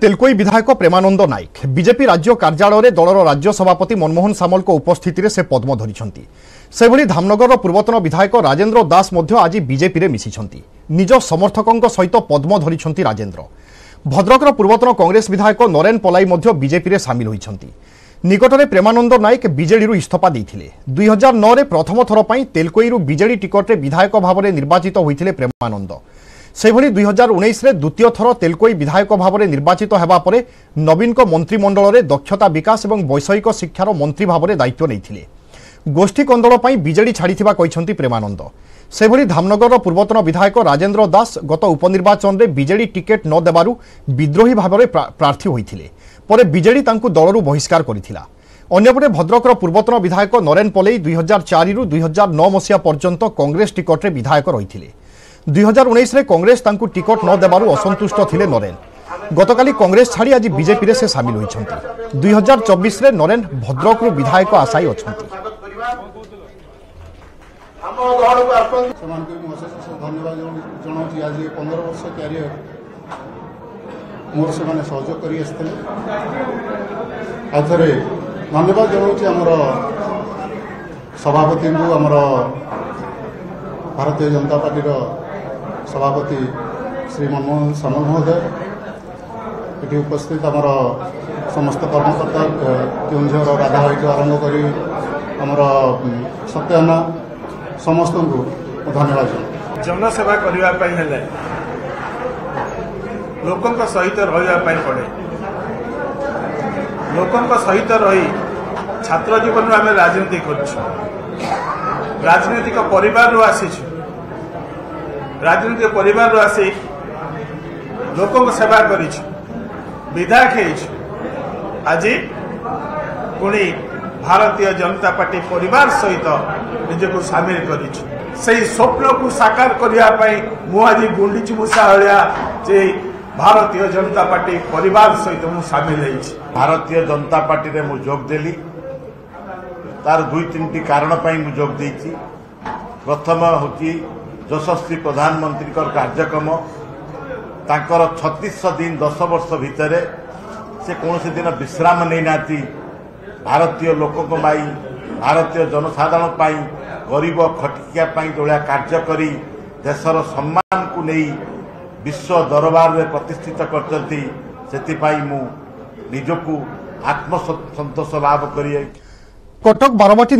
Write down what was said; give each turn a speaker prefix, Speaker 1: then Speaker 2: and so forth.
Speaker 1: तेलकोई विधायक प्रेमानंद नायक बीजेपी राज्य कार्यालय में दलर राज्य सभापति मनमोहन सामल उपस्थित से पद्म धरी से धामनगर पूर्वतन विधायक राजेन्द्र दास आज बीजेपी में मिशिंट निज समर्थकों सहित पद्म धरी राजेन्द्र भद्रकर पूर्वतन कांग्रेस विधायक नरेन पलाई बीजेपी में सामिल होती निकटने प्रेमानंद नायक बीजेडी इस्तीफा देते 2009 प्रथम थर पर तेलकोई बीजेडी टिकट विधायक भाव में निर्वाचित होते प्रेमानंद से 2019 रे द्वितीय थर तेलकोई विधायक भाव में निर्वाचित होगा पर नवीन मंत्रिमंडल में दक्षता विकास और वैषयिक शिक्षार मंत्री भाव में दायित्व नहीं गोष्ठी कंदल बीजेडी छाड़ी प्रेमानंद से धामनगर पूर्वतन विधायक राजेन्द्र दास गत उपनिर्वाचन में बीजेडी टिकेट न देबारु विद्रोही भाव में प्रार्थी होते पर बीजेडी दलरू बहिष्कार करथिला। अन्यपटे भद्रकर पूर्वतन विधायक नरेन पलई 2004 रु 2009 मसीहा पर्यंत कांग्रेस टिकट रे विधायक रही 2019 रे कांग्रेस तांकु टिकट न देबारु असंतुष्ट थिले नरेन गतकाली कांग्रेस छाड़ी आज बीजेपी रे से सामिल होइछंती 2024 रे नरेन भद्रक रु विधायक आशायी अछंती।
Speaker 2: धन्यवाद जनाऊँ आज 15 वर्ष कैरियर मोर से मैंने सहयोग कर आउे धन्यवाद जनाऊँ आमर सभापति को आमर भारतीय जनता पार्टी सभापति श्री मनमोहन सामल महोदय ये उपस्थित आमर समस्त कर्मकर्ता केउंझर राधा भाई आरंभ कर आमर सत्याना समस्त को धन्यवाद
Speaker 3: जनसेवा करने लोकों सहित रही पड़े लोकों सहित रही छात्र जीवन आम राजनीति कर राजनीतिक परिवार आसी राजनीतिक परिवार आसी लोकों सेवा कर विधायक आज पुणी भारतीय जनता पार्टी परिवार सहित निजक सामिल कर स्वप्न को साकार करने मुझे गुंडीची मूषा भाया भारतीय जनता पार्टी परिवार सहित मु सामिल होइछि।
Speaker 4: भारतीय जनता पार्टी रे मु जोग देली तार दुई तीन कारण पाई मु जोग देइछि। प्रथम होची यशस्वी प्रधानमंत्री कार्यक्रम तांकर 36 दिन 10 वर्ष भितर से कौन दिन विश्राम नहीं नाती भारतीय लोकों भारतीय जनसाधारण पाई गरीब खटिकिया जो कार्य करी देशर सम्मान को नहीं विश्व दरबार में प्रतिष्ठित करती निजकू आत्मसंतोष लाभ करी
Speaker 1: कटक बारवाटी